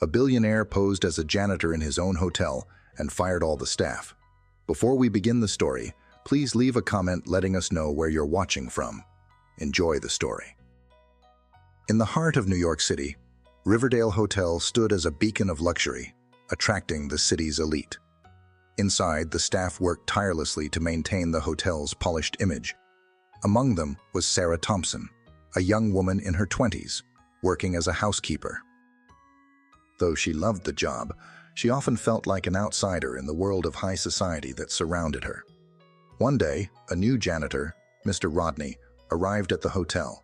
A billionaire posed as a janitor in his own hotel and fired all the staff. Before we begin the story, please leave a comment letting us know where you're watching from. Enjoy the story. In the heart of New York City, Riverdale Hotel stood as a beacon of luxury, attracting the city's elite. Inside, the staff worked tirelessly to maintain the hotel's polished image. Among them was Sarah Thompson, a young woman in her 20s, working as a housekeeper. Though she loved the job, she often felt like an outsider in the world of high society that surrounded her. One day, a new janitor, Mr. Rodney, arrived at the hotel.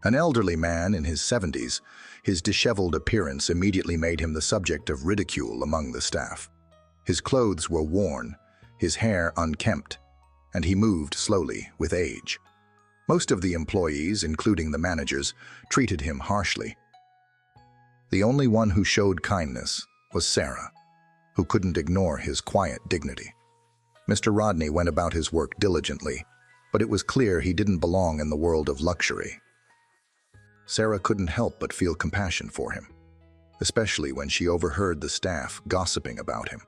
An elderly man in his 70s, his disheveled appearance immediately made him the subject of ridicule among the staff. His clothes were worn, his hair unkempt, and he moved slowly with age. Most of the employees, including the managers, treated him harshly. The only one who showed kindness was Sarah, who couldn't ignore his quiet dignity. Mr. Rodney went about his work diligently, but it was clear he didn't belong in the world of luxury. Sarah couldn't help but feel compassion for him, especially when she overheard the staff gossiping about him.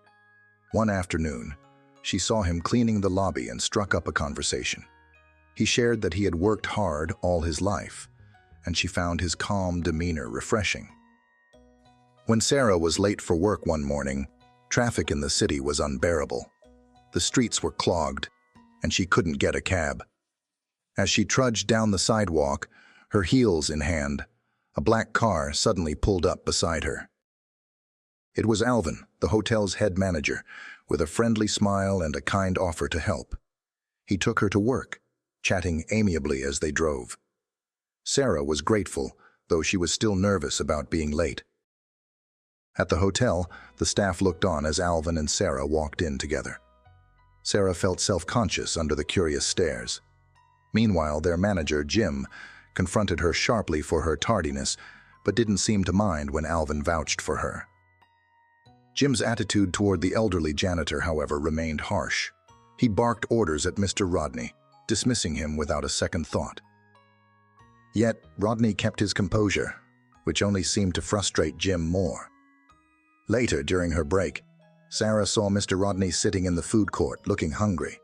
One afternoon, she saw him cleaning the lobby and struck up a conversation. He shared that he had worked hard all his life, and she found his calm demeanor refreshing. When Sarah was late for work one morning, traffic in the city was unbearable. The streets were clogged, and she couldn't get a cab. As she trudged down the sidewalk, her heels in hand, a black car suddenly pulled up beside her. It was Alvin, the hotel's head manager, with a friendly smile and a kind offer to help. He took her to work, chatting amiably as they drove. Sarah was grateful, though she was still nervous about being late. At the hotel, the staff looked on as Alvin and Sarah walked in together. Sarah felt self-conscious under the curious stares. Meanwhile, their manager, Jim, confronted her sharply for her tardiness, but didn't seem to mind when Alvin vouched for her. Jim's attitude toward the elderly janitor, however, remained harsh. He barked orders at Mr. Rodney, dismissing him without a second thought. Yet, Rodney kept his composure, which only seemed to frustrate Jim more. Later, during her break, Sarah saw Mr. Rodney sitting in the food court, looking hungry.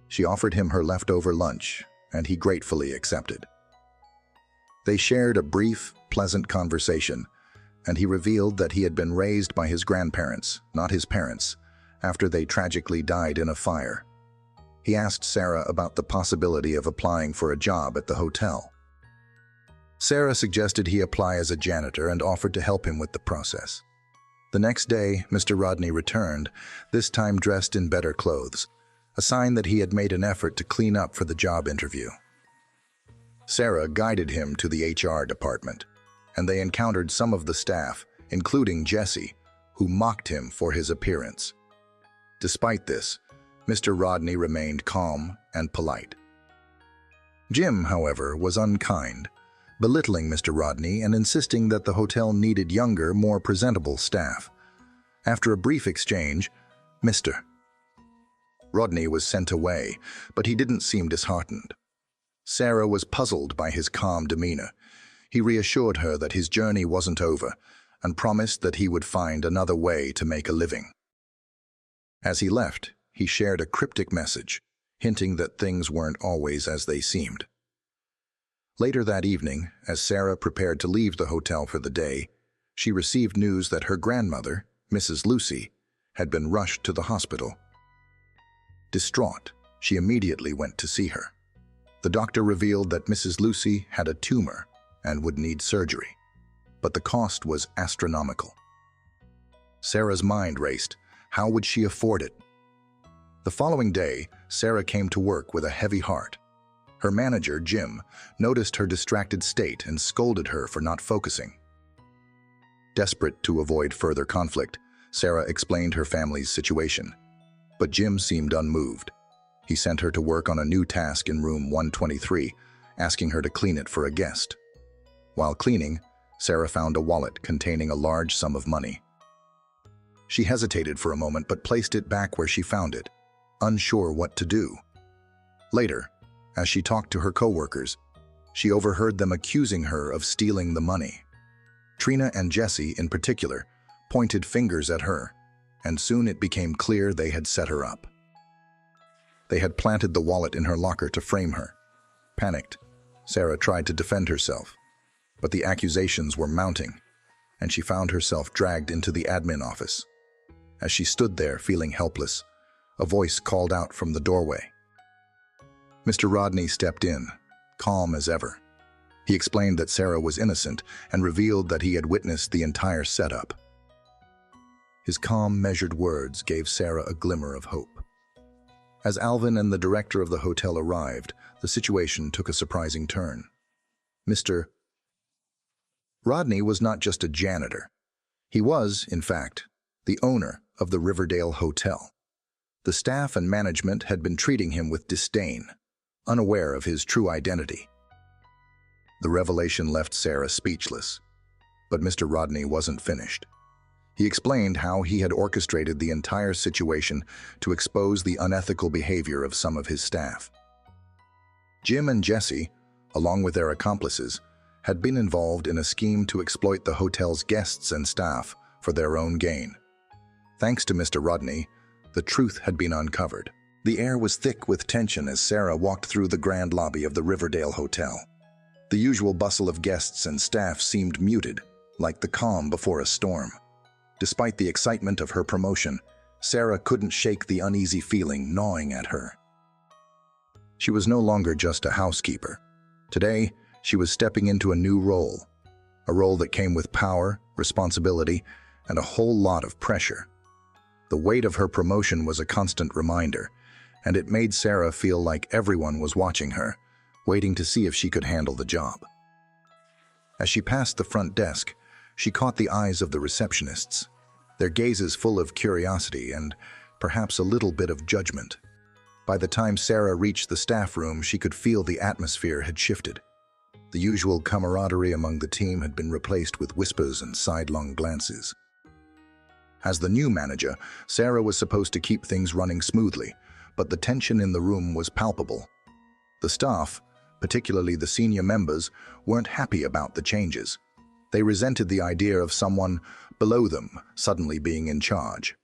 She offered him her leftover lunch, and he gratefully accepted. They shared a brief, pleasant conversation, and he revealed that he had been raised by his grandparents, not his parents, after they tragically died in a fire. He asked Sarah about the possibility of applying for a job at the hotel. Sarah suggested he apply as a janitor and offered to help him with the process. The next day, Mr. Rodney returned, this time dressed in better clothes, a sign that he had made an effort to clean up for the job interview. Sarah guided him to the HR department, and they encountered some of the staff, including Jesse, who mocked him for his appearance. Despite this, Mr. Rodney remained calm and polite. Jim, however, was unkind, belittling Mr. Rodney and insisting that the hotel needed younger, more presentable staff. After a brief exchange, Mr. Rodney was sent away, but he didn't seem disheartened. Sarah was puzzled by his calm demeanor. He reassured her that his journey wasn't over and promised that he would find another way to make a living. As he left, he shared a cryptic message, hinting that things weren't always as they seemed. Later that evening, as Sarah prepared to leave the hotel for the day, she received news that her grandmother, Mrs. Lucy, had been rushed to the hospital. Distraught, she immediately went to see her. The doctor revealed that Mrs. Lucy had a tumor and would need surgery, but the cost was astronomical. Sarah's mind raced. How would she afford it? The following day, Sarah came to work with a heavy heart. Her manager, Jim, noticed her distracted state and scolded her for not focusing. Desperate to avoid further conflict, Sarah explained her family's situation. But Jim seemed unmoved. He sent her to work on a new task in room 123, asking her to clean it for a guest. While cleaning, Sarah found a wallet containing a large sum of money. She hesitated for a moment but placed it back where she found it, unsure what to do. Later, as she talked to her coworkers, she overheard them accusing her of stealing the money. Trina and Jessie, in particular, pointed fingers at her, and soon it became clear they had set her up. They had planted the wallet in her locker to frame her. Panicked, Sarah tried to defend herself, but the accusations were mounting, and she found herself dragged into the admin office. As she stood there feeling helpless, a voice called out from the doorway. Mr. Rodney stepped in, calm as ever. He explained that Sarah was innocent and revealed that he had witnessed the entire setup. His calm, measured words gave Sarah a glimmer of hope. As Alvin and the director of the hotel arrived, the situation took a surprising turn. Mr. Rodney was not just a janitor. He was, in fact, the owner of the Riverdale Hotel. The staff and management had been treating him with disdain, unaware of his true identity. The revelation left Sarah speechless, but Mr. Rodney wasn't finished. He explained how he had orchestrated the entire situation to expose the unethical behavior of some of his staff. Jim and Jessie, along with their accomplices, had been involved in a scheme to exploit the hotel's guests and staff for their own gain. Thanks to Mr. Rodney, the truth had been uncovered. The air was thick with tension as Sarah walked through the grand lobby of the Riverdale Hotel. The usual bustle of guests and staff seemed muted, like the calm before a storm. Despite the excitement of her promotion, Sarah couldn't shake the uneasy feeling gnawing at her. She was no longer just a housekeeper. Today, she was stepping into a new role, a role that came with power, responsibility, and a whole lot of pressure. The weight of her promotion was a constant reminder, and it made Sarah feel like everyone was watching her, waiting to see if she could handle the job. As she passed the front desk, she caught the eyes of the receptionists, their gazes full of curiosity and perhaps a little bit of judgment. By the time Sarah reached the staff room, she could feel the atmosphere had shifted. The usual camaraderie among the team had been replaced with whispers and sidelong glances. As the new manager, Sarah was supposed to keep things running smoothly, but the tension in the room was palpable. The staff, particularly the senior members, weren't happy about the changes. They resented the idea of someone below them suddenly being in charge.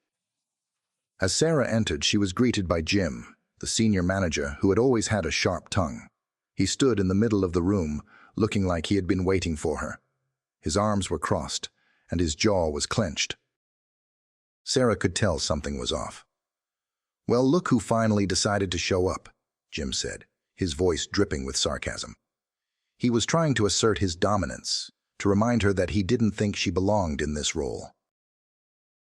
As Sarah entered, she was greeted by Jim, the senior manager who had always had a sharp tongue. He stood in the middle of the room, looking like he had been waiting for her. His arms were crossed, and his jaw was clenched. Sarah could tell something was off. "Well, look who finally decided to show up," Jim said, his voice dripping with sarcasm. He was trying to assert his dominance, to remind her that he didn't think she belonged in this role.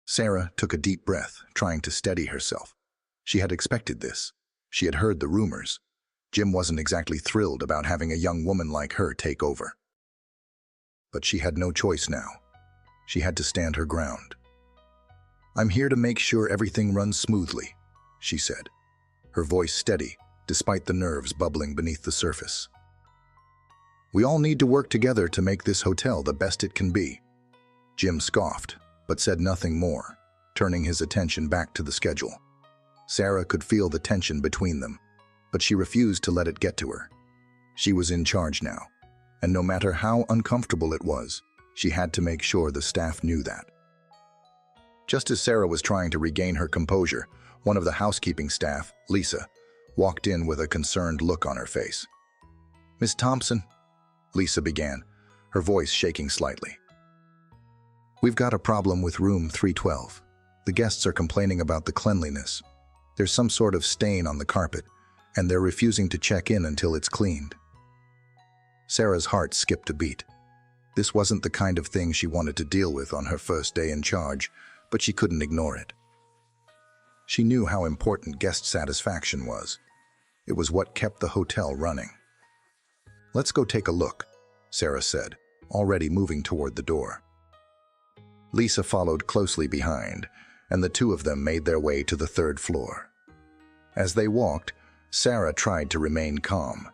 Sarah took a deep breath, trying to steady herself. She had expected this. She had heard the rumors. Jim wasn't exactly thrilled about having a young woman like her take over. But she had no choice now. She had to stand her ground. "I'm here to make sure everything runs smoothly," she said, her voice steady despite the nerves bubbling beneath the surface. "We all need to work together to make this hotel the best it can be." Jim scoffed, but said nothing more, turning his attention back to the schedule. Sarah could feel the tension between them, but she refused to let it get to her. She was in charge now, and no matter how uncomfortable it was, she had to make sure the staff knew that. Just as Sarah was trying to regain her composure, one of the housekeeping staff, Lisa, walked in with a concerned look on her face. "Miss Thompson," Lisa began, her voice shaking slightly. "We've got a problem with room 312. The guests are complaining about the cleanliness. There's some sort of stain on the carpet, and they're refusing to check in until it's cleaned." Sarah's heart skipped a beat. This wasn't the kind of thing she wanted to deal with on her first day in charge, but she couldn't ignore it. She knew how important guest satisfaction was. It was what kept the hotel running. "Let's go take a look," Sarah said, already moving toward the door. Lisa followed closely behind, and the two of them made their way to the third floor. As they walked, Sarah tried to remain calm.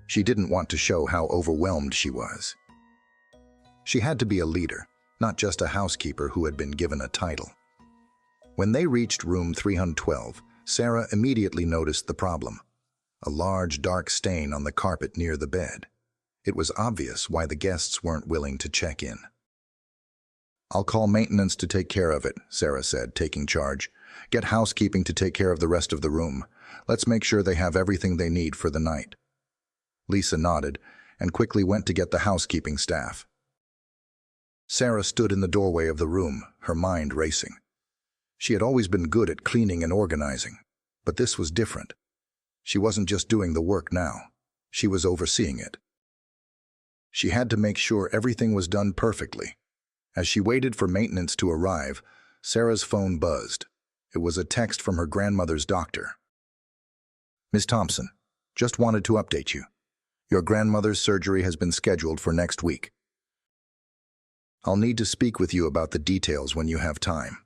She didn't want to show how overwhelmed she was. She had to be a leader, not just a housekeeper who had been given a title. When they reached room 312, Sarah immediately noticed the problem: a large dark stain on the carpet near the bed. It was obvious why the guests weren't willing to check in. "I'll call maintenance to take care of it," Sarah said, taking charge. "Get housekeeping to take care of the rest of the room. Let's make sure they have everything they need for the night." Lisa nodded and quickly went to get the housekeeping staff. Sarah stood in the doorway of the room, her mind racing. She had always been good at cleaning and organizing, but this was different. She wasn't just doing the work now. She was overseeing it. She had to make sure everything was done perfectly. As she waited for maintenance to arrive, Sarah's phone buzzed. It was a text from her grandmother's doctor. "Miss Thompson, just wanted to update you. Your grandmother's surgery has been scheduled for next week. I'll need to speak with you about the details when you have time."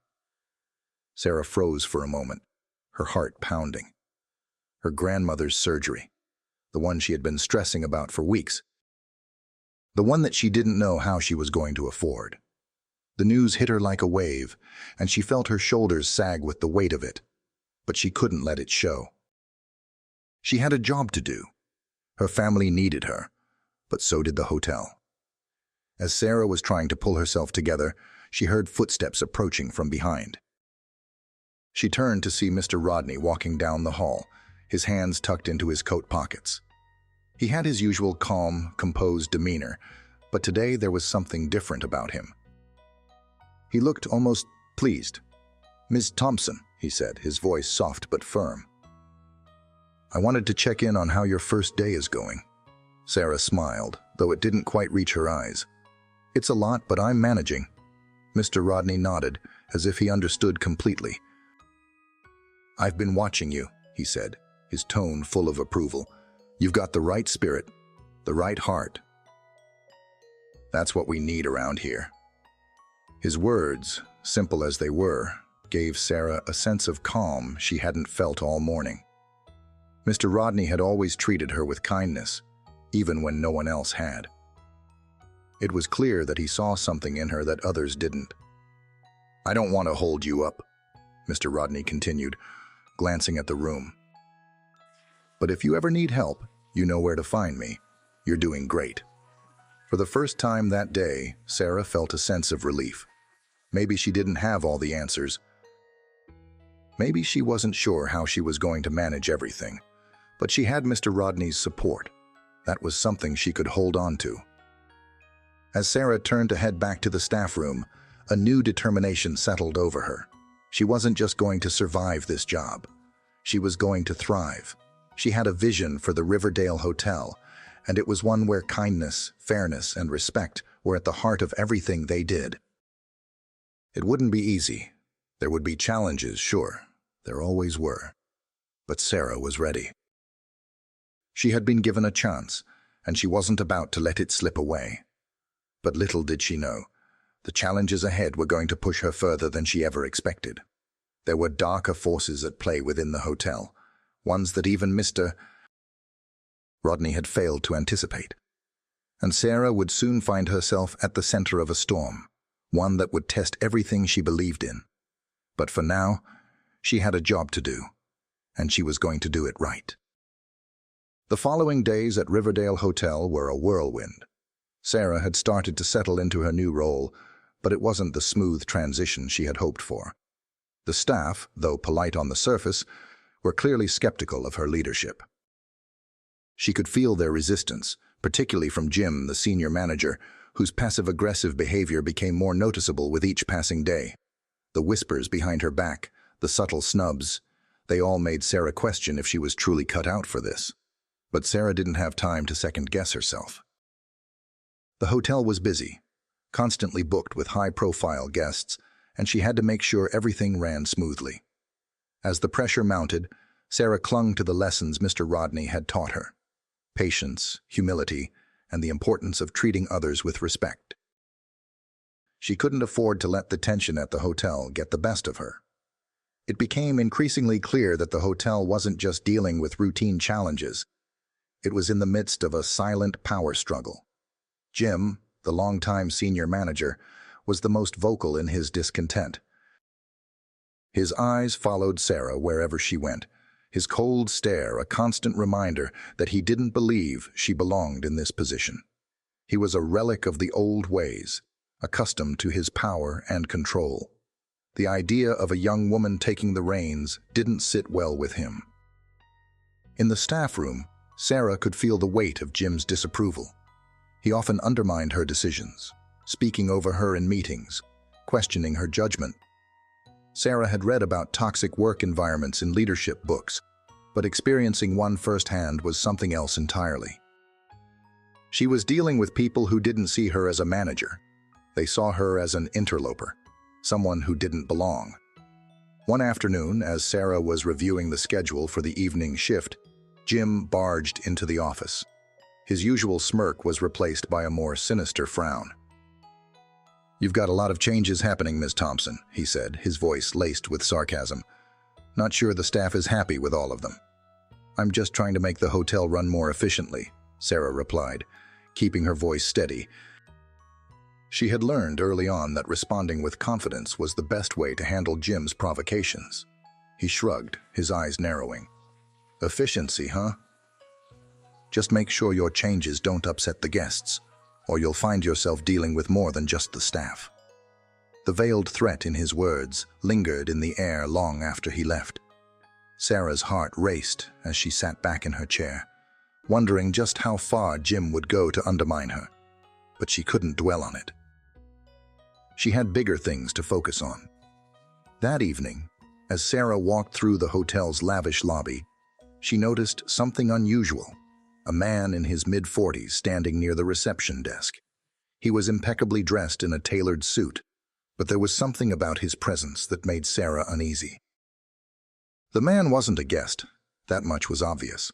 Sarah froze for a moment, her heart pounding. Her grandmother's surgery, the one she had been stressing about for weeks. The one that she didn't know how she was going to afford. The news hit her like a wave, and she felt her shoulders sag with the weight of it, but she couldn't let it show. She had a job to do. Her family needed her, but so did the hotel. As Sarah was trying to pull herself together, she heard footsteps approaching from behind. She turned to see Mr. Rodney walking down the hall, his hands tucked into his coat pockets. He had his usual calm, composed demeanor, but today there was something different about him. He looked almost pleased. "Miss Thompson," he said, his voice soft but firm. "I wanted to check in on how your first day is going." Sarah smiled, though it didn't quite reach her eyes. "It's a lot, but I'm managing." Mr. Rodney nodded, as if he understood completely. "I've been watching you," he said, his tone full of approval. "You've got the right spirit, the right heart. That's what we need around here." His words, simple as they were, gave Sarah a sense of calm she hadn't felt all morning. Mr. Rodney had always treated her with kindness, even when no one else had. It was clear that he saw something in her that others didn't. "I don't want to hold you up," Mr. Rodney continued, glancing at the room. "But if you ever need help, you know where to find me. You're doing great." For the first time that day, Sarah felt a sense of relief. Maybe she didn't have all the answers. Maybe she wasn't sure how she was going to manage everything. But she had Mr. Rodney's support. That was something she could hold on to. As Sarah turned to head back to the staff room, a new determination settled over her. She wasn't just going to survive this job. She was going to thrive. She had a vision for the Riverdale Hotel, and it was one where kindness, fairness, and respect were at the heart of everything they did. It wouldn't be easy. There would be challenges, sure. There always were. But Sarah was ready. She had been given a chance, and she wasn't about to let it slip away. But little did she know, the challenges ahead were going to push her further than she ever expected. There were darker forces at play within the hotel, ones that even Mr. Rodney had failed to anticipate. And Sarah would soon find herself at the center of a storm, one that would test everything she believed in. But for now, she had a job to do, and she was going to do it right. The following days at Riverdale Hotel were a whirlwind. Sarah had started to settle into her new role, but it wasn't the smooth transition she had hoped for. The staff, though polite on the surface, were clearly skeptical of her leadership. She could feel their resistance, particularly from Jim, the senior manager, whose passive-aggressive behavior became more noticeable with each passing day. The whispers behind her back, the subtle snubs, they all made Sarah question if she was truly cut out for this. But Sarah didn't have time to second-guess herself. The hotel was busy, constantly booked with high-profile guests, and she had to make sure everything ran smoothly. As the pressure mounted, Sarah clung to the lessons Mr. Rodney had taught her: patience, humility, and the importance of treating others with respect. She couldn't afford to let the tension at the hotel get the best of her. It became increasingly clear that the hotel wasn't just dealing with routine challenges. It was in the midst of a silent power struggle. Jim, the longtime senior manager, was the most vocal in his discontent. His eyes followed Sarah wherever she went, his cold stare a constant reminder that he didn't believe she belonged in this position. He was a relic of the old ways, accustomed to his power and control. The idea of a young woman taking the reins didn't sit well with him. In the staff room, Sarah could feel the weight of Jim's disapproval. He often undermined her decisions, speaking over her in meetings, questioning her judgment. Sarah had read about toxic work environments in leadership books, but experiencing one firsthand was something else entirely. She was dealing with people who didn't see her as a manager. They saw her as an interloper, someone who didn't belong. One afternoon, as Sarah was reviewing the schedule for the evening shift, Jim barged into the office. His usual smirk was replaced by a more sinister frown. "You've got a lot of changes happening, Ms. Thompson," he said, his voice laced with sarcasm. "Not sure the staff is happy with all of them." "I'm just trying to make the hotel run more efficiently," Sarah replied, keeping her voice steady. She had learned early on that responding with confidence was the best way to handle Jim's provocations. He shrugged, his eyes narrowing. "Efficiency, huh? Just make sure your changes don't upset the guests, or you'll find yourself dealing with more than just the staff." The veiled threat in his words lingered in the air long after he left. Sarah's heart raced as she sat back in her chair, wondering just how far Jim would go to undermine her, but she couldn't dwell on it. She had bigger things to focus on. That evening, as Sarah walked through the hotel's lavish lobby, she noticed something unusual. A man in his mid-40s standing near the reception desk. He was impeccably dressed in a tailored suit, but there was something about his presence that made Sarah uneasy. The man wasn't a guest, that much was obvious.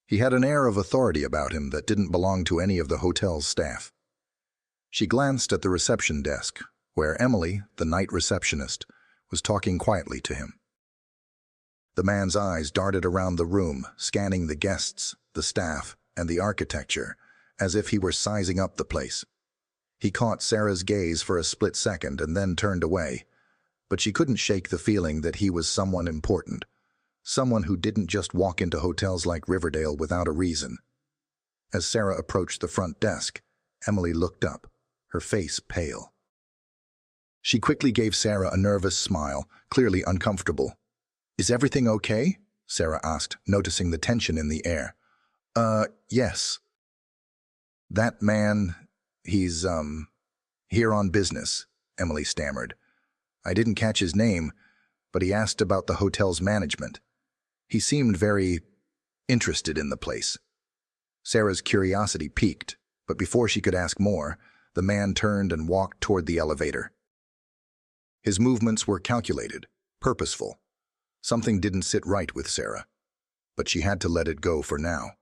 He had an air of authority about him that didn't belong to any of the hotel's staff. She glanced at the reception desk, where Emily, the night receptionist, was talking quietly to him. The man's eyes darted around the room, scanning the guests, the staff, and the architecture, as if he were sizing up the place. He caught Sarah's gaze for a split second and then turned away, but she couldn't shake the feeling that he was someone important, someone who didn't just walk into hotels like Riverdale without a reason. As Sarah approached the front desk, Emily looked up, her face pale. She quickly gave Sarah a nervous smile, clearly uncomfortable. "Is everything okay?" Sarah asked, noticing the tension in the air. Yes. "That man, he's, here on business," Emily stammered. "I didn't catch his name, but he asked about the hotel's management. He seemed very interested in the place." Sarah's curiosity piqued, but before she could ask more, the man turned and walked toward the elevator. His movements were calculated, purposeful. Something didn't sit right with Sarah, but she had to let it go for now.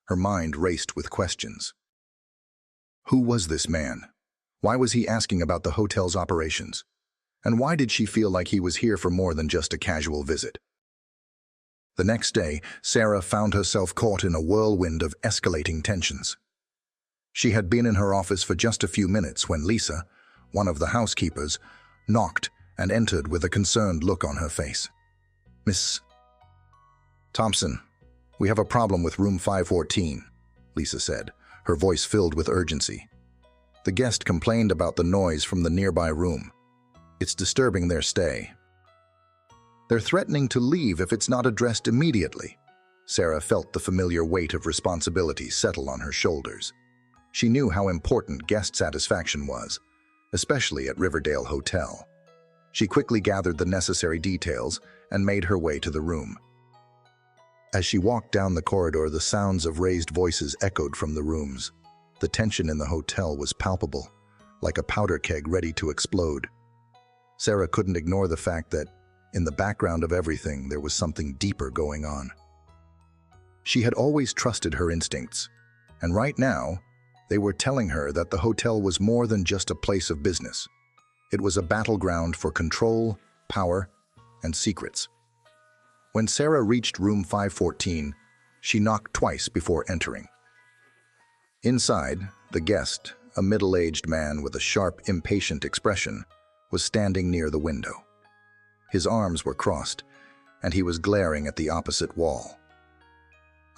Her mind raced with questions. Who was this man? Why was he asking about the hotel's operations? And why did she feel like he was here for more than just a casual visit? The next day, Sarah found herself caught in a whirlwind of escalating tensions. She had been in her office for just a few minutes when Lisa, one of the housekeepers, knocked and entered with a concerned look on her face. "Miss Thompson, we have a problem with room 514, Lisa said, her voice filled with urgency. "The guest complained about the noise from the nearby room. It's disturbing their stay. They're threatening to leave if it's not addressed immediately." Sarah felt the familiar weight of responsibility settle on her shoulders. She knew how important guest satisfaction was, especially at Riverdale Hotel. She quickly gathered the necessary details and made her way to the room. As she walked down the corridor, the sounds of raised voices echoed from the rooms. The tension in the hotel was palpable, like a powder keg ready to explode. Sarah couldn't ignore the fact that, in the background of everything, there was something deeper going on. She had always trusted her instincts, and right now, they were telling her that the hotel was more than just a place of business. It was a battleground for control, power, and secrets. When Sarah reached room 514, she knocked twice before entering. Inside, the guest, a middle-aged man with a sharp, impatient expression, was standing near the window. His arms were crossed, and he was glaring at the opposite wall.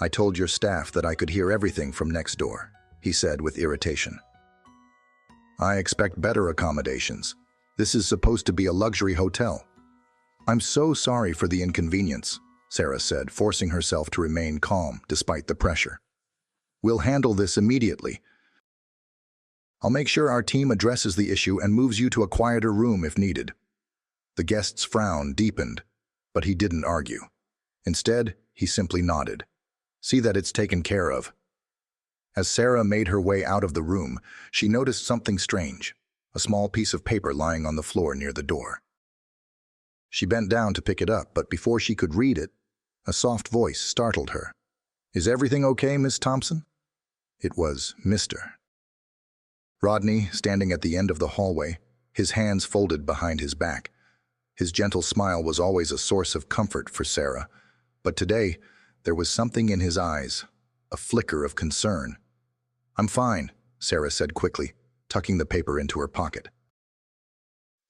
"I told your staff that I could hear everything from next door," he said with irritation. I expect better accommodations. This is supposed to be a luxury hotel." "I'm so sorry for the inconvenience," Sarah said, forcing herself to remain calm despite the pressure. "We'll handle this immediately. I'll make sure our team addresses the issue and moves you to a quieter room if needed." The guest's frown deepened, but he didn't argue. Instead, he simply nodded. "See that it's taken care of." As Sarah made her way out of the room, she noticed something strange, a small piece of paper lying on the floor near the door. She bent down to pick it up, but before she could read it, a soft voice startled her. "Is everything okay, Miss Thompson?" It was Mr. Rodney, standing at the end of the hallway, his hands folded behind his back. His gentle smile was always a source of comfort for Sarah, but today there was something in his eyes, a flicker of concern. "I'm fine," Sarah said quickly, tucking the paper into her pocket.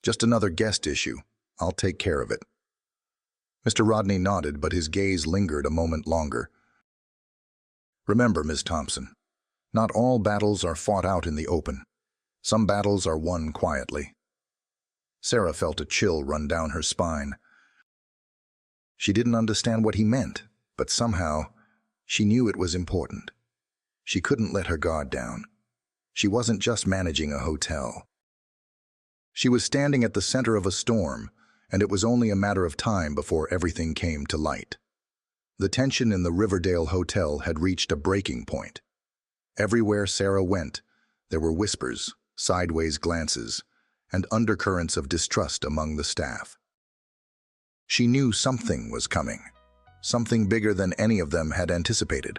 "Just another guest issue. I'll take care of it." Mr. Rodney nodded, but his gaze lingered a moment longer. "Remember, Miss Thompson, not all battles are fought out in the open. Some battles are won quietly." Sarah felt a chill run down her spine. She didn't understand what he meant, but somehow she knew it was important. She couldn't let her guard down. She wasn't just managing a hotel. She was standing at the center of a storm, and it was only a matter of time before everything came to light. The tension in the Riverdale Hotel had reached a breaking point. Everywhere Sarah went, there were whispers, sideways glances, and undercurrents of distrust among the staff. She knew something was coming, something bigger than any of them had anticipated.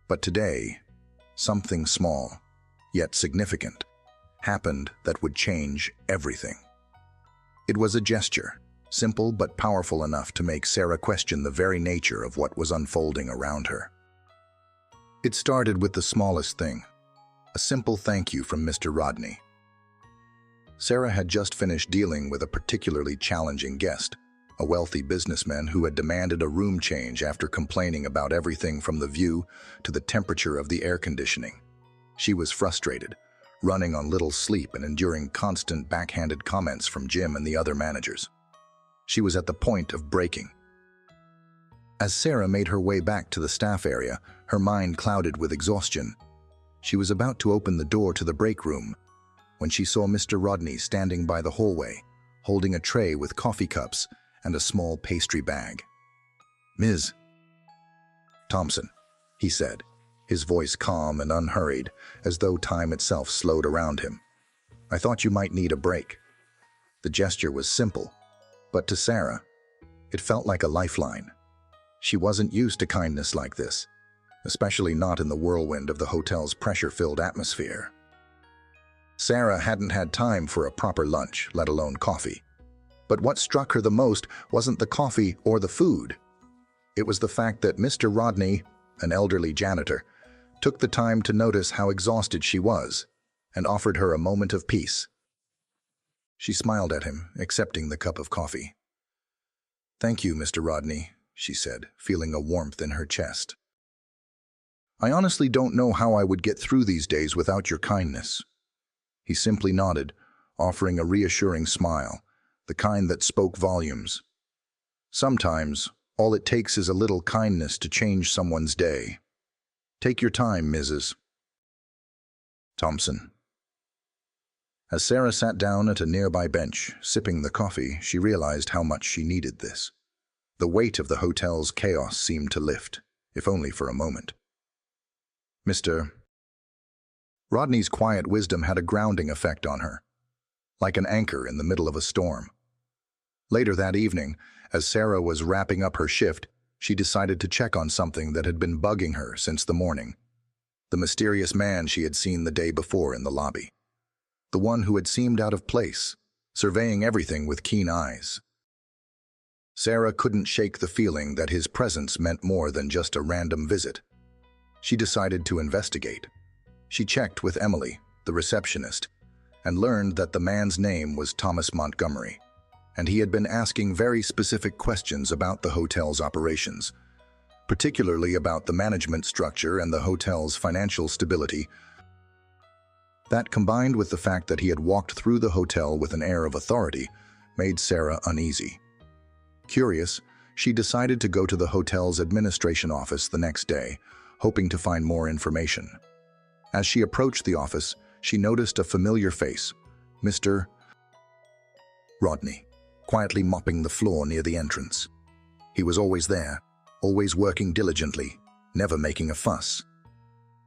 But today, something small, yet significant, happened that would change everything. It was a gesture, simple but powerful enough to make Sarah question the very nature of what was unfolding around her. It started with the smallest thing, a simple thank you from Mr. Rodney. Sarah had just finished dealing with a particularly challenging guest, a wealthy businessman who had demanded a room change after complaining about everything from the view to the temperature of the air conditioning. She was frustrated, running on little sleep and enduring constant backhanded comments from Jim and the other managers. She was at the point of breaking. As Sarah made her way back to the staff area, her mind clouded with exhaustion. She was about to open the door to the break room when she saw Mr. Rodney standing by the hallway, holding a tray with coffee cups and a small pastry bag. "Ms. Thompson," he said, his voice calm and unhurried, as though time itself slowed around him. "I thought you might need a break." The gesture was simple, but to Sarah, it felt like a lifeline. She wasn't used to kindness like this, especially not in the whirlwind of the hotel's pressure-filled atmosphere. Sarah hadn't had time for a proper lunch, let alone coffee. But what struck her the most wasn't the coffee or the food. It was the fact that Mr. Rodney, an elderly janitor, took the time to notice how exhausted she was and offered her a moment of peace. She smiled at him, accepting the cup of coffee. "Thank you, Mr. Rodney," she said, feeling a warmth in her chest. "I honestly don't know how I would get through these days without your kindness." He simply nodded, offering a reassuring smile, the kind that spoke volumes. Sometimes, all it takes is a little kindness to change someone's day. "Take your time, Mrs. Thompson." As Sarah sat down at a nearby bench, sipping the coffee, she realized how much she needed this. The weight of the hotel's chaos seemed to lift, if only for a moment. Mr. Rodney's quiet wisdom had a grounding effect on her, like an anchor in the middle of a storm. Later that evening, as Sarah was wrapping up her shift, she decided to check on something that had been bugging her since the morning. The mysterious man she had seen the day before in the lobby. The one who had seemed out of place, surveying everything with keen eyes. Sarah couldn't shake the feeling that his presence meant more than just a random visit. She decided to investigate. She checked with Emily, the receptionist, and learned that the man's name was Thomas Montgomery, and he had been asking very specific questions about the hotel's operations, particularly about the management structure and the hotel's financial stability. That, combined with the fact that he had walked through the hotel with an air of authority, made Sarah uneasy. Curious, she decided to go to the hotel's administration office the next day, hoping to find more information. As she approached the office, she noticed a familiar face, Mr. Rodney, quietly mopping the floor near the entrance. He was always there, always working diligently, never making a fuss.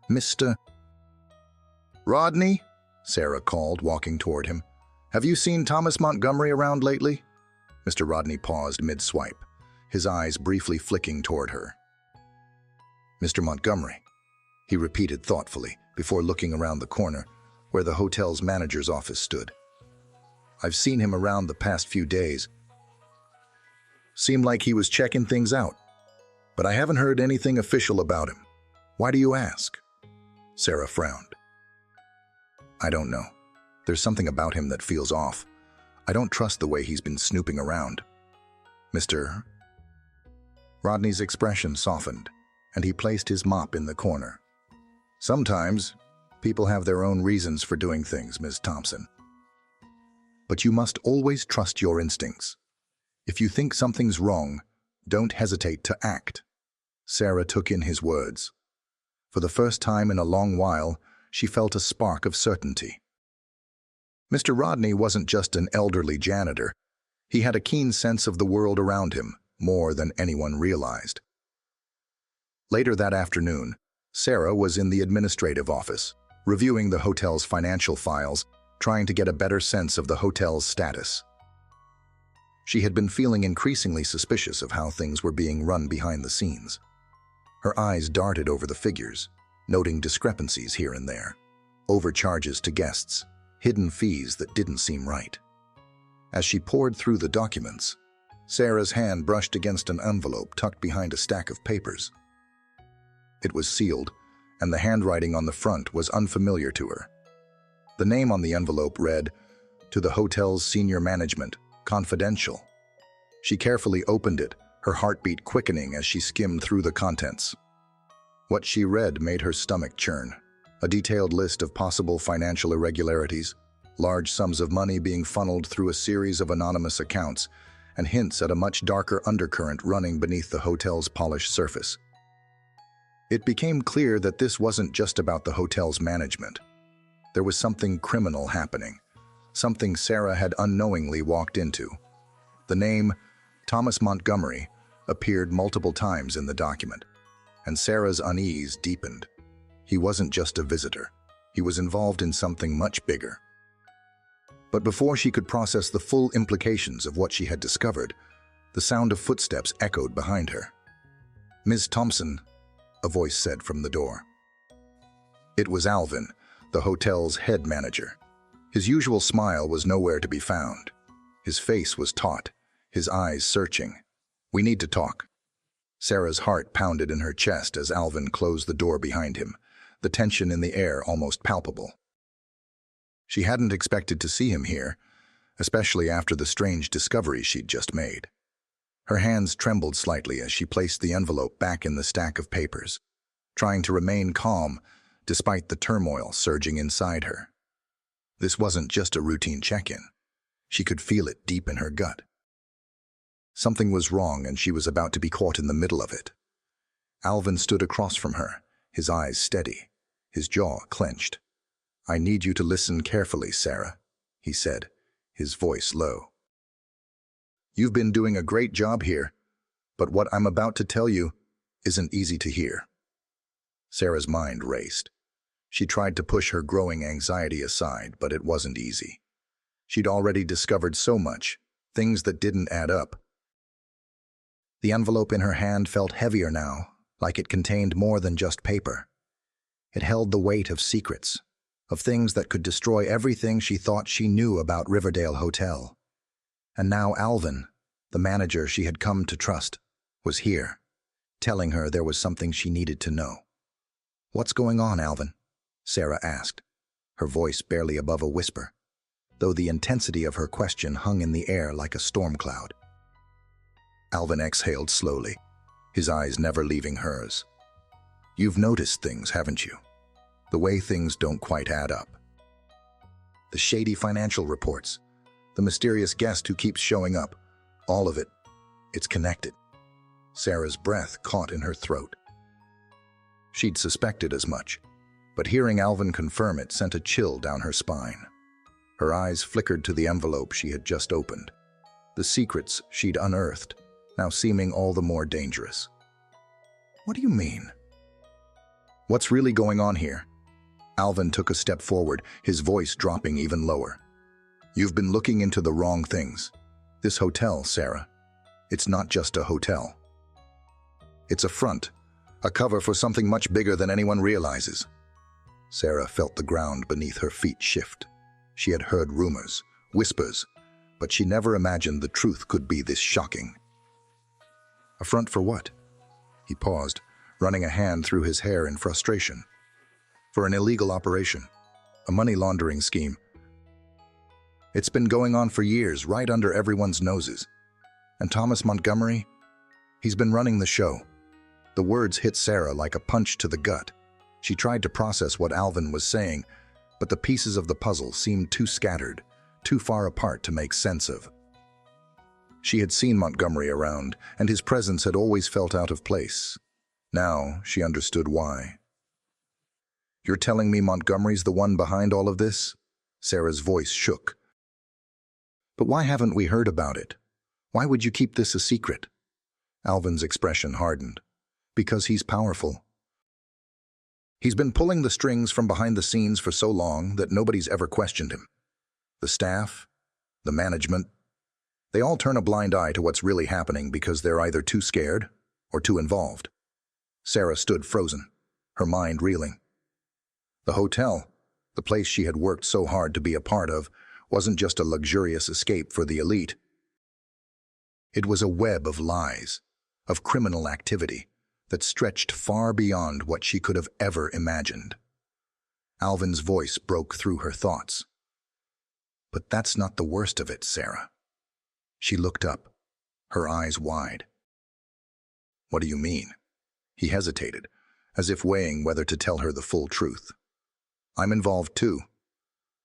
"Mr. Rodney?" Sarah called, walking toward him. "Have you seen Thomas Montgomery around lately?" Mr. Rodney paused mid-swipe, his eyes briefly flicking toward her. "Mr. Montgomery," he repeated thoughtfully before looking around the corner where the hotel's manager's office stood. "I've seen him around the past few days. Seemed like he was checking things out, but I haven't heard anything official about him. Why do you ask?" Sarah frowned. "I don't know. There's something about him that feels off. I don't trust the way he's been snooping around." Mr. Rodney's expression softened, and he placed his mop in the corner. "Sometimes, people have their own reasons for doing things, Ms. Thompson. But you must always trust your instincts. If you think something's wrong, don't hesitate to act." Sarah took in his words. For the first time in a long while, she felt a spark of certainty. Mr. Rodney wasn't just an elderly janitor. He had a keen sense of the world around him, more than anyone realized. Later that afternoon, Sarah was in the administrative office, reviewing the hotel's financial files, trying to get a better sense of the hotel's status. She had been feeling increasingly suspicious of how things were being run behind the scenes. Her eyes darted over the figures, noting discrepancies here and there, overcharges to guests, hidden fees that didn't seem right. As she pored through the documents, Sarah's hand brushed against an envelope tucked behind a stack of papers. It was sealed, and the handwriting on the front was unfamiliar to her. The name on the envelope read, "To the hotel's senior management, confidential." She carefully opened it, her heartbeat quickening as she skimmed through the contents. What she read made her stomach churn. A detailed list of possible financial irregularities, large sums of money being funneled through a series of anonymous accounts, and hints at a much darker undercurrent running beneath the hotel's polished surface. It became clear that this wasn't just about the hotel's management. There was something criminal happening, something Sarah had unknowingly walked into. The name, Thomas Montgomery, appeared multiple times in the document, and Sarah's unease deepened. He wasn't just a visitor. He was involved in something much bigger. But before she could process the full implications of what she had discovered, the sound of footsteps echoed behind her. "Ms. Thompson," a voice said from the door. It was Alvin, the hotel's head manager. His usual smile was nowhere to be found. His face was taut, his eyes searching. "We need to talk." Sarah's heart pounded in her chest as Alvin closed the door behind him, the tension in the air almost palpable. She hadn't expected to see him here, especially after the strange discovery she'd just made. Her hands trembled slightly as she placed the envelope back in the stack of papers, trying to remain calm despite the turmoil surging inside her. This wasn't just a routine check-in. She could feel it deep in her gut. Something was wrong, and she was about to be caught in the middle of it. Alvin stood across from her, his eyes steady, his jaw clenched. "I need you to listen carefully, Sarah," he said, his voice low. "You've been doing a great job here, but what I'm about to tell you isn't easy to hear." Sarah's mind raced. She tried to push her growing anxiety aside, but it wasn't easy. She'd already discovered so much, things that didn't add up. The envelope in her hand felt heavier now, like it contained more than just paper. It held the weight of secrets, of things that could destroy everything she thought she knew about Riverdale Hotel. And now Alvin, the manager she had come to trust, was here, telling her there was something she needed to know. "What's going on, Alvin?" Sarah asked, her voice barely above a whisper, though the intensity of her question hung in the air like a storm cloud. Alvin exhaled slowly, his eyes never leaving hers. "You've noticed things, haven't you? The way things don't quite add up." the shady financial reports, the mysterious guest who keeps showing up. All of it. It's connected. Sarah's breath caught in her throat. She'd suspected as much, but hearing Alvin confirm it sent a chill down her spine. Her eyes flickered to the envelope she had just opened. The secrets she'd unearthed, now seeming all the more dangerous. What do you mean? What's really going on here? Alvin took a step forward, his voice dropping even lower. You've been looking into the wrong things. This hotel, Sarah, it's not just a hotel. It's a front, a cover for something much bigger than anyone realizes. Sarah felt the ground beneath her feet shift. She had heard rumors, whispers, but she never imagined the truth could be this shocking. A front for what? He paused, running a hand through his hair in frustration. For an illegal operation, a money laundering scheme. It's been going on for years, right under everyone's noses. And Thomas Montgomery? He's been running the show. The words hit Sarah like a punch to the gut. She tried to process what Alvin was saying, but the pieces of the puzzle seemed too scattered, too far apart to make sense of. She had seen Montgomery around, and his presence had always felt out of place. Now she understood why. You're telling me Montgomery's the one behind all of this? Sarah's voice shook. But why haven't we heard about it? Why would you keep this a secret? Alvin's expression hardened. Because he's powerful. He's been pulling the strings from behind the scenes for so long that nobody's ever questioned him. The staff, the management, they all turn a blind eye to what's really happening because they're either too scared or too involved. Sarah stood frozen, her mind reeling. The hotel, the place she had worked so hard to be a part of, wasn't just a luxurious escape for the elite. It was a web of lies, of criminal activity, that stretched far beyond what she could have ever imagined. Alvin's voice broke through her thoughts. But that's not the worst of it, Sarah. She looked up, her eyes wide. What do you mean? He hesitated, as if weighing whether to tell her the full truth. I'm involved too.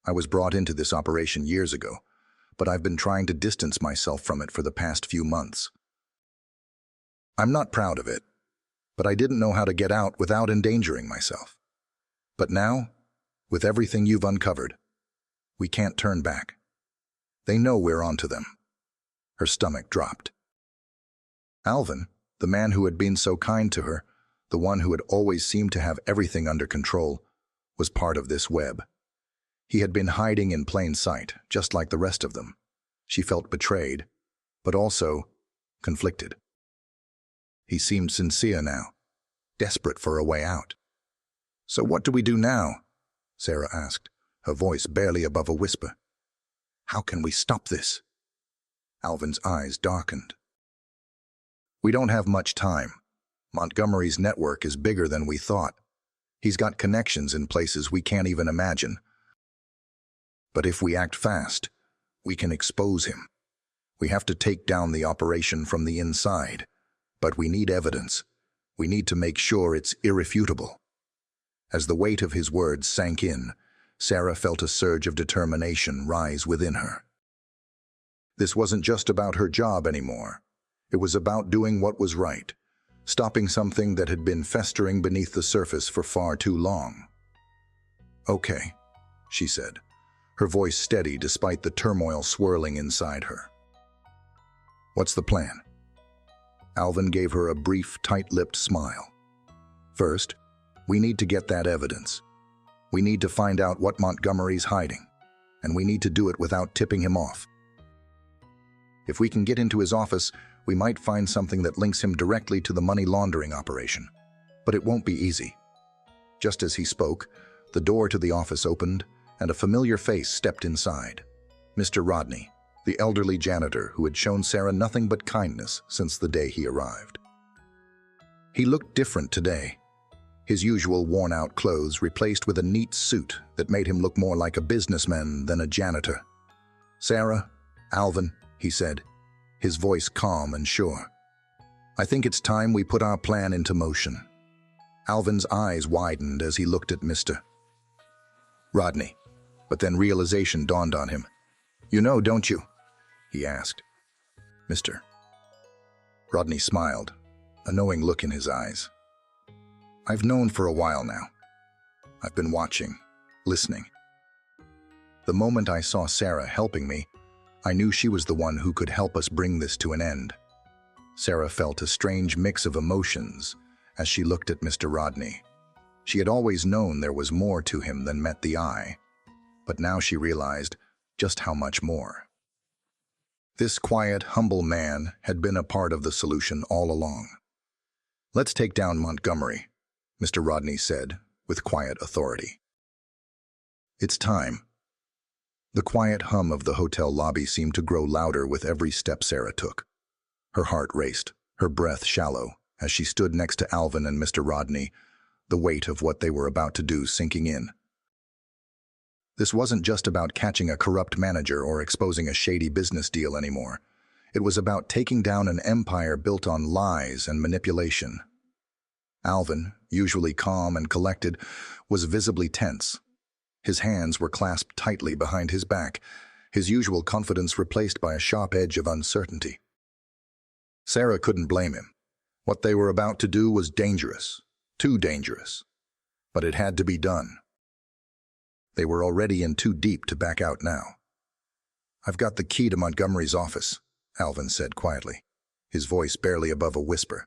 I was brought into this operation years ago, but I've been trying to distance myself from it for the past few months. I'm not proud of it, but I didn't know how to get out without endangering myself. But now, with everything you've uncovered, we can't turn back. They know we're onto them. Her stomach dropped. Alvin, the man who had been so kind to her, the one who had always seemed to have everything under control, was part of this web. He had been hiding in plain sight, just like the rest of them. She felt betrayed, but also conflicted. He seemed sincere now, desperate for a way out. So what do we do now? Sarah asked, her voice barely above a whisper. How can we stop this? Alvin's eyes darkened. We don't have much time. Montgomery's network is bigger than we thought. He's got connections in places we can't even imagine. But if we act fast, we can expose him. We have to take down the operation from the inside. But we need evidence. We need to make sure it's irrefutable. As the weight of his words sank in, Sarah felt a surge of determination rise within her. This wasn't just about her job anymore. It was about doing what was right, stopping something that had been festering beneath the surface for far too long. Okay, she said, her voice steady despite the turmoil swirling inside her. What's the plan? Alvin gave her a brief, tight-lipped smile. First, we need to get that evidence. We need to find out what Montgomery's hiding, and we need to do it without tipping him off. If we can get into his office, we might find something that links him directly to the money laundering operation. But it won't be easy. Just as he spoke, the door to the office opened, and a familiar face stepped inside. Mr. Rodney, the elderly janitor who had shown Sarah nothing but kindness since the day he arrived. He looked different today. His usual worn-out clothes replaced with a neat suit that made him look more like a businessman than a janitor. Sarah, Alvin, he said, his voice calm and sure. I think it's time we put our plan into motion. Alvin's eyes widened as he looked at Mr. Rodney. But then realization dawned on him. "You know, don't you?" he asked. "Mr." Rodney smiled, a knowing look in his eyes. "I've known for a while now. I've been watching, listening. The moment I saw Sarah helping me, I knew she was the one who could help us bring this to an end." Sarah felt a strange mix of emotions as she looked at Mr. Rodney. She had always known there was more to him than met the eye, but now she realized just how much more. This quiet, humble man had been a part of the solution all along. "Let's take down Montgomery," Mr. Rodney said with quiet authority. "It's time." The quiet hum of the hotel lobby seemed to grow louder with every step Sarah took. Her heart raced, her breath shallow, as she stood next to Alvin and Mr. Rodney, the weight of what they were about to do sinking in. This wasn't just about catching a corrupt manager or exposing a shady business deal anymore. It was about taking down an empire built on lies and manipulation. Alvin, usually calm and collected, was visibly tense. His hands were clasped tightly behind his back, his usual confidence replaced by a sharp edge of uncertainty. Sarah couldn't blame him. What they were about to do was dangerous, too dangerous. But it had to be done. They were already in too deep to back out now. "I've got the key to Montgomery's office," Alvin said quietly, his voice barely above a whisper.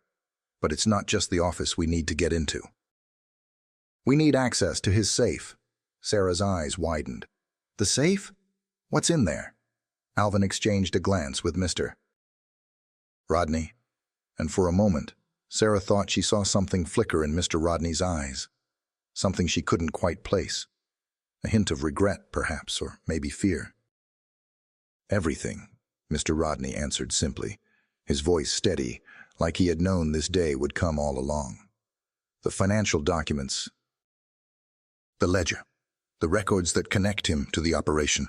"But it's not just the office we need to get into. We need access to his safe." Sarah's eyes widened. "The safe? What's in there?" Alvin exchanged a glance with Mr. Rodney, and for a moment, Sarah thought she saw something flicker in Mr. Rodney's eyes, something she couldn't quite place. A hint of regret, perhaps, or maybe fear. "Everything," Mr. Rodney answered simply, his voice steady, like he had known this day would come all along. "The financial documents, the ledger, the records that connect him to the operation,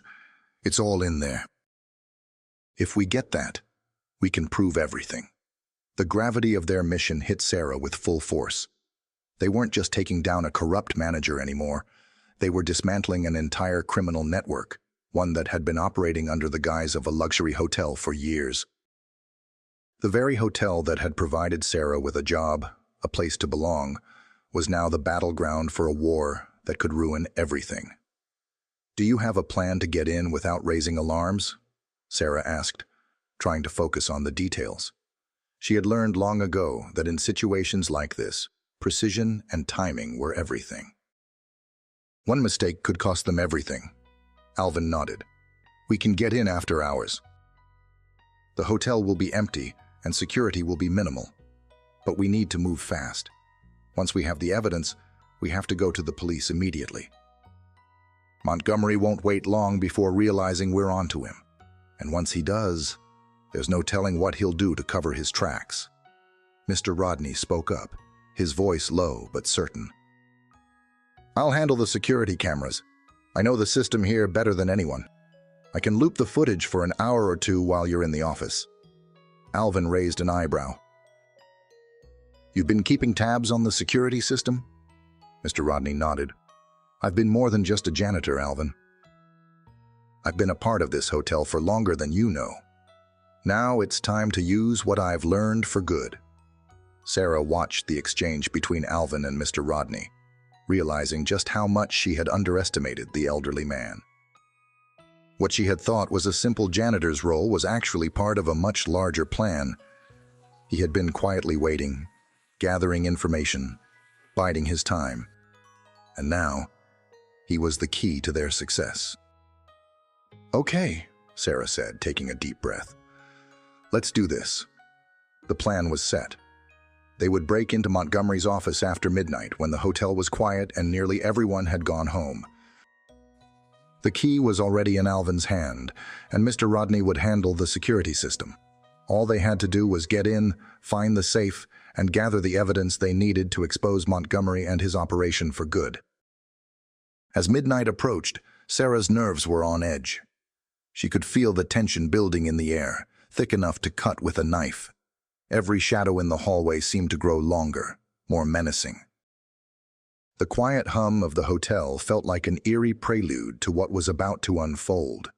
it's all in there. If we get that, we can prove everything." The gravity of their mission hit Sarah with full force. They weren't just taking down a corrupt manager anymore. They were dismantling an entire criminal network, one that had been operating under the guise of a luxury hotel for years. The very hotel that had provided Sarah with a job, a place to belong, was now the battleground for a war that could ruin everything. "Do you have a plan to get in without raising alarms?" Sarah asked, trying to focus on the details. She had learned long ago that in situations like this, precision and timing were everything. One mistake could cost them everything. Alvin nodded. "We can get in after hours. The hotel will be empty and security will be minimal. But we need to move fast. Once we have the evidence, we have to go to the police immediately. Montgomery won't wait long before realizing we're onto him. And once he does, there's no telling what he'll do to cover his tracks." Mr. Rodney spoke up, his voice low but certain. "I'll handle the security cameras. I know the system here better than anyone. I can loop the footage for an hour or two while you're in the office." Alvin raised an eyebrow. "You've been keeping tabs on the security system?" Mr. Rodney nodded. "I've been more than just a janitor, Alvin. I've been a part of this hotel for longer than you know. Now it's time to use what I've learned for good." Sarah watched the exchange between Alvin and Mr. Rodney, realizing just how much she had underestimated the elderly man. What she had thought was a simple janitor's role was actually part of a much larger plan. He had been quietly waiting, gathering information, biding his time. And now, he was the key to their success. "Okay," Sarah said, taking a deep breath. "Let's do this." The plan was set. They would break into Montgomery's office after midnight when the hotel was quiet and nearly everyone had gone home. The key was already in Alvin's hand, and Mr. Rodney would handle the security system. All they had to do was get in, find the safe, and gather the evidence they needed to expose Montgomery and his operation for good. As midnight approached, Sarah's nerves were on edge. She could feel the tension building in the air, thick enough to cut with a knife. Every shadow in the hallway seemed to grow longer, more menacing. The quiet hum of the hotel felt like an eerie prelude to what was about to unfold.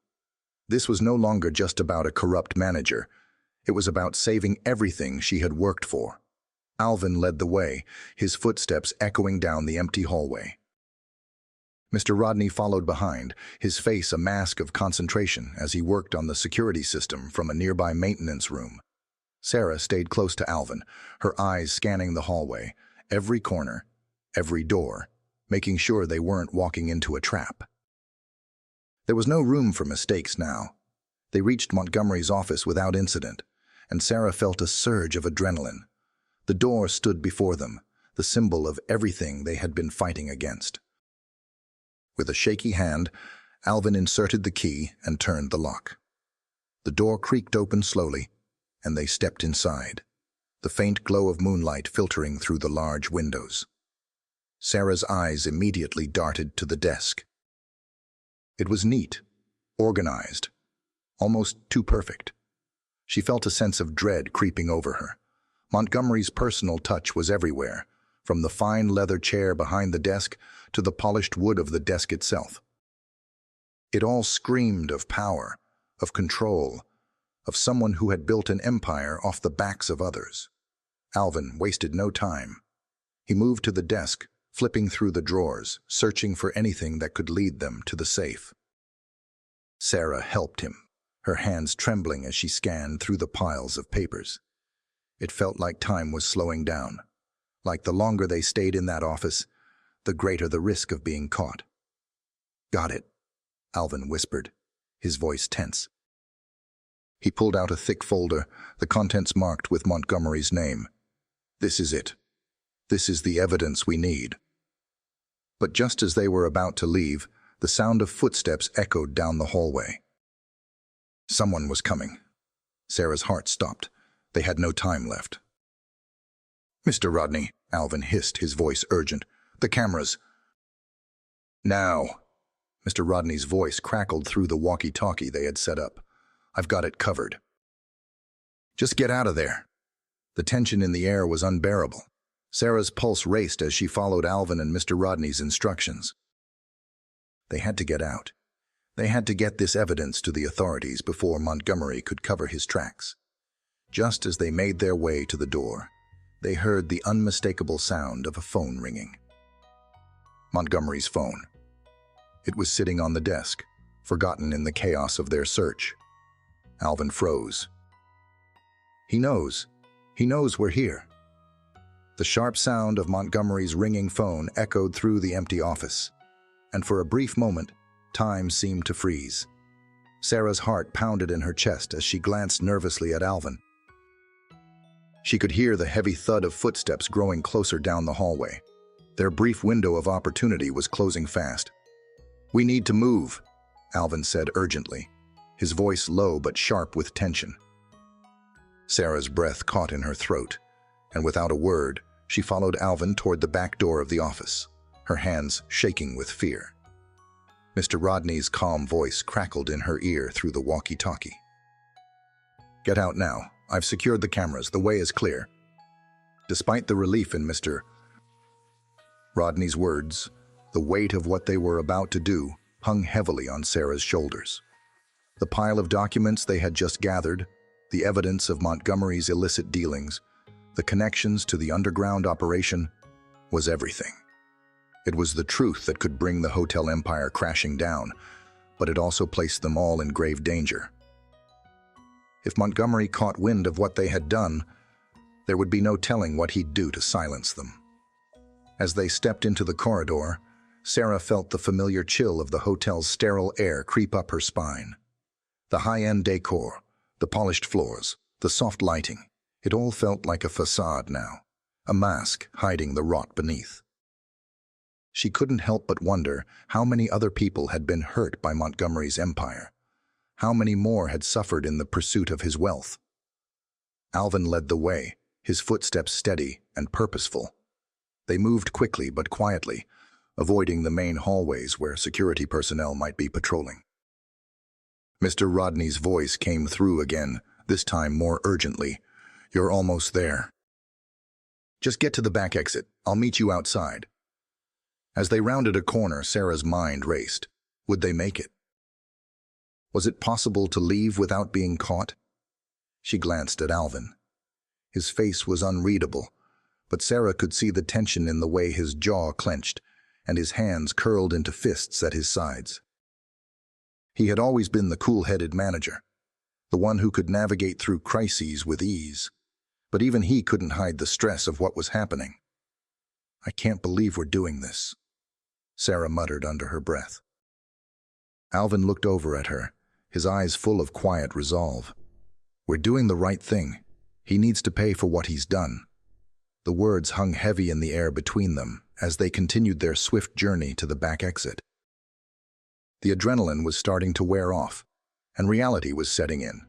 This was no longer just about a corrupt manager. It was about saving everything she had worked for. Alvin led the way, his footsteps echoing down the empty hallway. Mr. Rodney followed behind, his face a mask of concentration as he worked on the security system from a nearby maintenance room. Sarah stayed close to Alvin, her eyes scanning the hallway, every corner, every door, making sure they weren't walking into a trap. There was no room for mistakes now. They reached Montgomery's office without incident, and Sarah felt a surge of adrenaline. The door stood before them, the symbol of everything they had been fighting against. With a shaky hand, Alvin inserted the key and turned the lock. The door creaked open slowly, and they stepped inside, the faint glow of moonlight filtering through the large windows. Sarah's eyes immediately darted to the desk. It was neat, organized, almost too perfect. She felt a sense of dread creeping over her. Montgomery's personal touch was everywhere, from the fine leather chair behind the desk to the polished wood of the desk itself. It all screamed of power, of control, of someone who had built an empire off the backs of others. Alvin wasted no time. He moved to the desk, flipping through the drawers, searching for anything that could lead them to the safe. Sarah helped him, her hands trembling as she scanned through the piles of papers. It felt like time was slowing down, like the longer they stayed in that office, the greater the risk of being caught. "Got it," Alvin whispered, his voice tense. He pulled out a thick folder, the contents marked with Montgomery's name. "This is it. This is the evidence we need." But just as they were about to leave, the sound of footsteps echoed down the hallway. Someone was coming. Sarah's heart stopped. They had no time left. "Mr. Rodney," Alvin hissed, his voice urgent. "The cameras." "Now." Mr. Rodney's voice crackled through the walkie-talkie they had set up. "I've got it covered. Just get out of there." The tension in the air was unbearable. Sarah's pulse raced as she followed Alvin and Mr. Rodney's instructions. They had to get out. They had to get this evidence to the authorities before Montgomery could cover his tracks. Just as they made their way to the door, they heard the unmistakable sound of a phone ringing. Montgomery's phone. It was sitting on the desk, forgotten in the chaos of their search. Alvin froze. He knows we're here." The sharp sound of Montgomery's ringing phone echoed through the empty office, and for a brief moment, time seemed to freeze. Sarah's heart pounded in her chest as she glanced nervously at Alvin. She could hear the heavy thud of footsteps growing closer down the hallway. Their brief window of opportunity was closing fast. "We need to move," Alvin said urgently, his voice low but sharp with tension. Sarah's breath caught in her throat, and without a word, she followed Alvin toward the back door of the office, her hands shaking with fear. Mr. Rodney's calm voice crackled in her ear through the walkie-talkie. "Get out now. I've secured the cameras. The way is clear." Despite the relief in Mr. Rodney's words, the weight of what they were about to do hung heavily on Sarah's shoulders. The pile of documents they had just gathered, the evidence of Montgomery's illicit dealings, the connections to the underground operation, was everything. It was the truth that could bring the hotel empire crashing down, but it also placed them all in grave danger. If Montgomery caught wind of what they had done, there would be no telling what he'd do to silence them. As they stepped into the corridor, Sarah felt the familiar chill of the hotel's sterile air creep up her spine. The high-end decor, the polished floors, the soft lighting, it all felt like a facade now, a mask hiding the rot beneath. She couldn't help but wonder how many other people had been hurt by Montgomery's empire. How many more had suffered in the pursuit of his wealth? Alvin led the way, his footsteps steady and purposeful. They moved quickly but quietly, avoiding the main hallways where security personnel might be patrolling. Mr. Rodney's voice came through again, this time more urgently. "You're almost there. Just get to the back exit. I'll meet you outside." As they rounded a corner, Sarah's mind raced. Would they make it? Was it possible to leave without being caught? She glanced at Alvin. His face was unreadable, but Sarah could see the tension in the way his jaw clenched and his hands curled into fists at his sides. He had always been the cool-headed manager, the one who could navigate through crises with ease. But even he couldn't hide the stress of what was happening. "I can't believe we're doing this," Sarah muttered under her breath. Alvin looked over at her, his eyes full of quiet resolve. "We're doing the right thing. He needs to pay for what he's done." The words hung heavy in the air between them as they continued their swift journey to the back exit. The adrenaline was starting to wear off, and reality was setting in.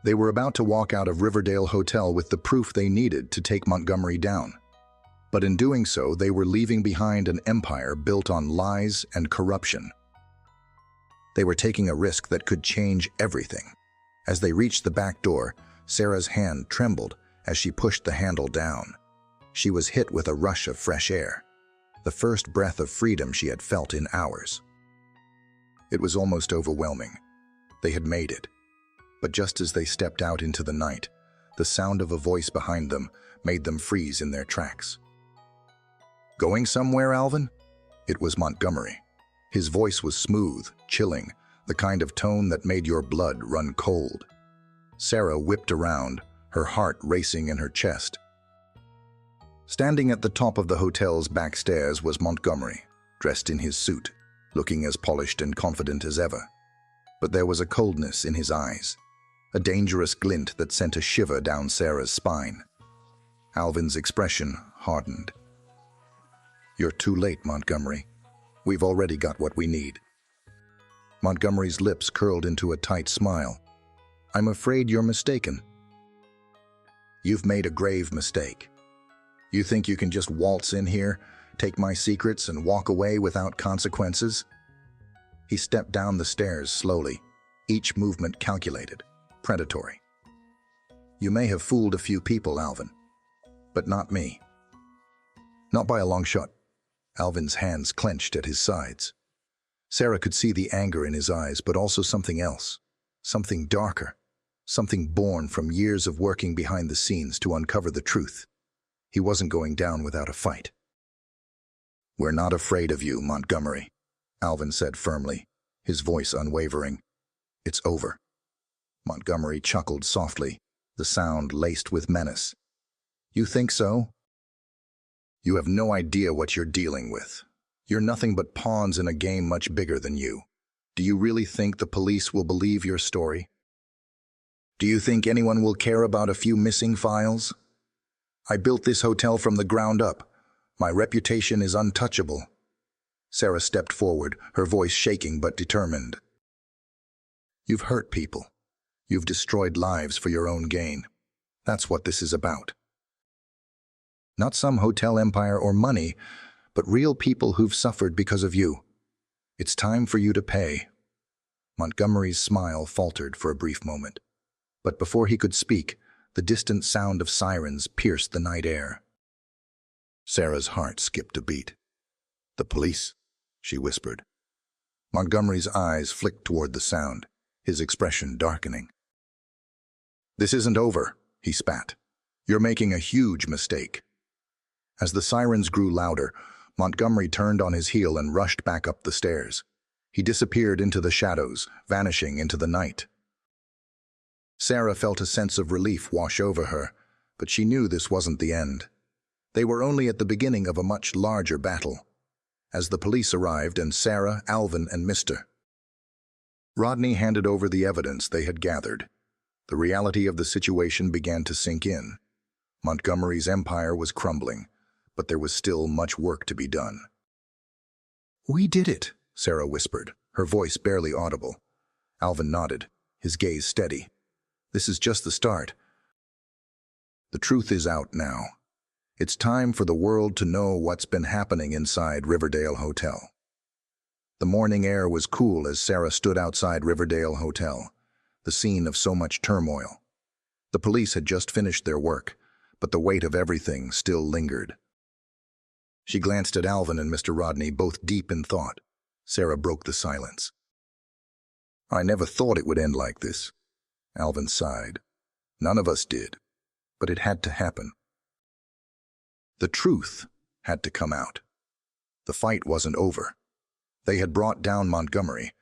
They were about to walk out of Riverdale Hotel with the proof they needed to take Montgomery down. But in doing so, they were leaving behind an empire built on lies and corruption. They were taking a risk that could change everything. As they reached the back door, Sarah's hand trembled as she pushed the handle down. She was hit with a rush of fresh air, the first breath of freedom she had felt in hours. It was almost overwhelming. They had made it. But just as they stepped out into the night, the sound of a voice behind them made them freeze in their tracks. "Going somewhere, Alvin?" It was Montgomery. His voice was smooth, chilling, the kind of tone that made your blood run cold. Sarah whipped around, her heart racing in her chest. Standing at the top of the hotel's back stairs was Montgomery, dressed in his suit, looking as polished and confident as ever. But there was a coldness in his eyes, a dangerous glint that sent a shiver down Sarah's spine. Alvin's expression hardened. "You're too late, Montgomery. We've already got what we need." Montgomery's lips curled into a tight smile. "I'm afraid you're mistaken. You've made a grave mistake. You think you can just waltz in here, take my secrets, and walk away without consequences?" He stepped down the stairs slowly, each movement calculated, predatory. "You may have fooled a few people, Alvin, but not me. Not by a long shot." Alvin's hands clenched at his sides. Sarah could see the anger in his eyes, but also something else, something darker, something born from years of working behind the scenes to uncover the truth. He wasn't going down without a fight. "We're not afraid of you, Montgomery," Alvin said firmly, his voice unwavering. "It's over." Montgomery chuckled softly, the sound laced with menace. "You think so? You have no idea what you're dealing with. You're nothing but pawns in a game much bigger than you. Do you really think the police will believe your story? Do you think anyone will care about a few missing files? I built this hotel from the ground up. My reputation is untouchable." Sarah stepped forward, her voice shaking but determined. "You've hurt people. You've destroyed lives for your own gain. That's what this is about. Not some hotel empire or money, but real people who've suffered because of you. It's time for you to pay." Montgomery's smile faltered for a brief moment. But before he could speak, the distant sound of sirens pierced the night air. Sarah's heart skipped a beat. "The police," she whispered. Montgomery's eyes flicked toward the sound, his expression darkening. "This isn't over," he spat. "You're making a huge mistake." As the sirens grew louder, Montgomery turned on his heel and rushed back up the stairs. He disappeared into the shadows, vanishing into the night. Sarah felt a sense of relief wash over her, but she knew this wasn't the end. They were only at the beginning of a much larger battle. As the police arrived and Sarah, Alvin, and Mr. Rodney handed over the evidence they had gathered, the reality of the situation began to sink in. Montgomery's empire was crumbling, but there was still much work to be done. "We did it," Sarah whispered, her voice barely audible. Alvin nodded, his gaze steady. "This is just the start. The truth is out now. It's time for the world to know what's been happening inside Riverdale Hotel." The morning air was cool as Sarah stood outside Riverdale Hotel, the scene of so much turmoil. The police had just finished their work, but the weight of everything still lingered. She glanced at Alvin and Mr. Rodney, both deep in thought. Sarah broke the silence. "I never thought it would end like this," Alvin sighed. "None of us did, but it had to happen." The truth had to come out. The fight wasn't over. They had brought down Montgomery,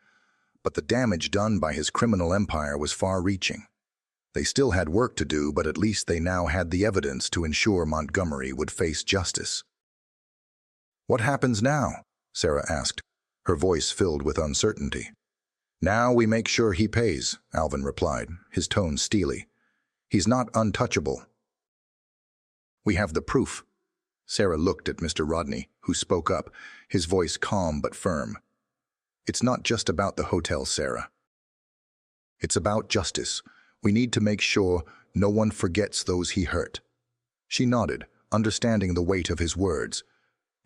but the damage done by his criminal empire was far-reaching. They still had work to do, but at least they now had the evidence to ensure Montgomery would face justice. "What happens now?" Sarah asked, her voice filled with uncertainty. "Now we make sure he pays," Alvin replied, his tone steely. "He's not untouchable." "We have the proof." Sarah looked at Mr. Rodney, who spoke up, his voice calm but firm. "It's not just about the hotel, Sarah. It's about justice. We need to make sure no one forgets those he hurt." She nodded, understanding the weight of his words.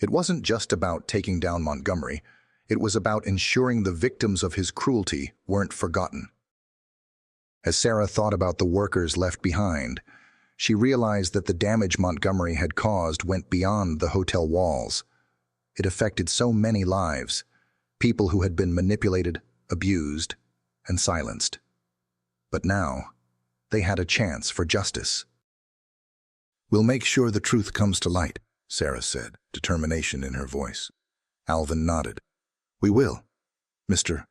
It wasn't just about taking down Montgomery. It was about ensuring the victims of his cruelty weren't forgotten. As Sarah thought about the workers left behind, she realized that the damage Montgomery had caused went beyond the hotel walls. It affected so many lives, people who had been manipulated, abused, and silenced. But now, they had a chance for justice. "We'll make sure the truth comes to light," Sarah said, determination in her voice. Alvin nodded. "We will, Mr."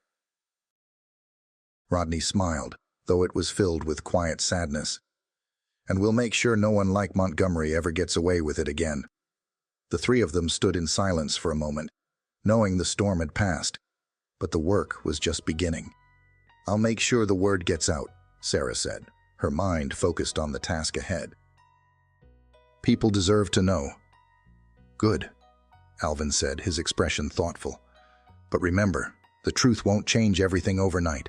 Rodney smiled, though it was filled with quiet sadness. "And we'll make sure no one like Montgomery ever gets away with it again." The three of them stood in silence for a moment, knowing the storm had passed, but the work was just beginning. "I'll make sure the word gets out," Sarah said, her mind focused on the task ahead. "People deserve to know." "Good," Alvin said, his expression thoughtful. "But remember, the truth won't change everything overnight."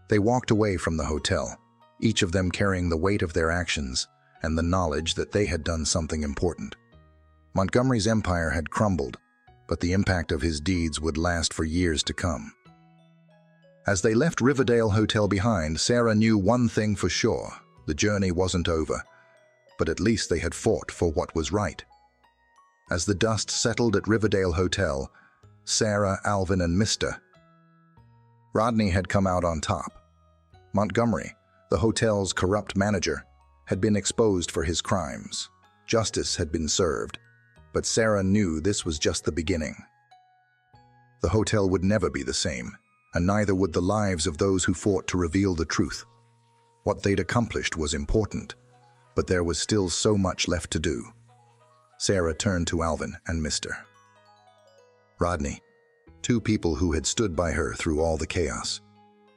They walked away from the hotel, each of them carrying the weight of their actions and the knowledge that they had done something important. Montgomery's empire had crumbled, but the impact of his deeds would last for years to come. As they left Riverdale Hotel behind, Sarah knew one thing for sure: the journey wasn't over, but at least they had fought for what was right. As the dust settled at Riverdale Hotel, Sarah, Alvin, and Mr. Rodney had come out on top. Montgomery, the hotel's corrupt manager, had been exposed for his crimes. Justice had been served, but Sarah knew this was just the beginning. The hotel would never be the same, and neither would the lives of those who fought to reveal the truth. What they'd accomplished was important, but there was still so much left to do. Sarah turned to Alvin and Mr. Rodney, two people who had stood by her through all the chaos.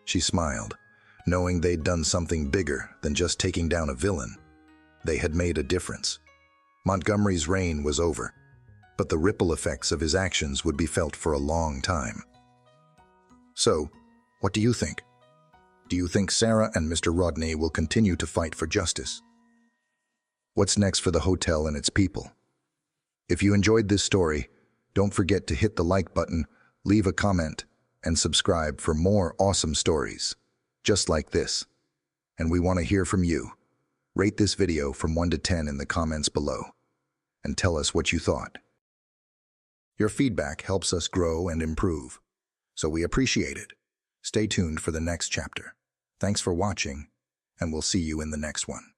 She smiled, knowing they'd done something bigger than just taking down a villain. They had made a difference. Montgomery's reign was over, but the ripple effects of his actions would be felt for a long time. So, what do you think? Do you think Sarah and Mr. Rodney will continue to fight for justice? What's next for the hotel and its people? If you enjoyed this story, don't forget to hit the like button, leave a comment, and subscribe for more awesome stories just like this. And we want to hear from you. Rate this video from 1 to 10 in the comments below, and tell us what you thought. Your feedback helps us grow and improve, so we appreciate it. Stay tuned for the next chapter. Thanks for watching, and we'll see you in the next one.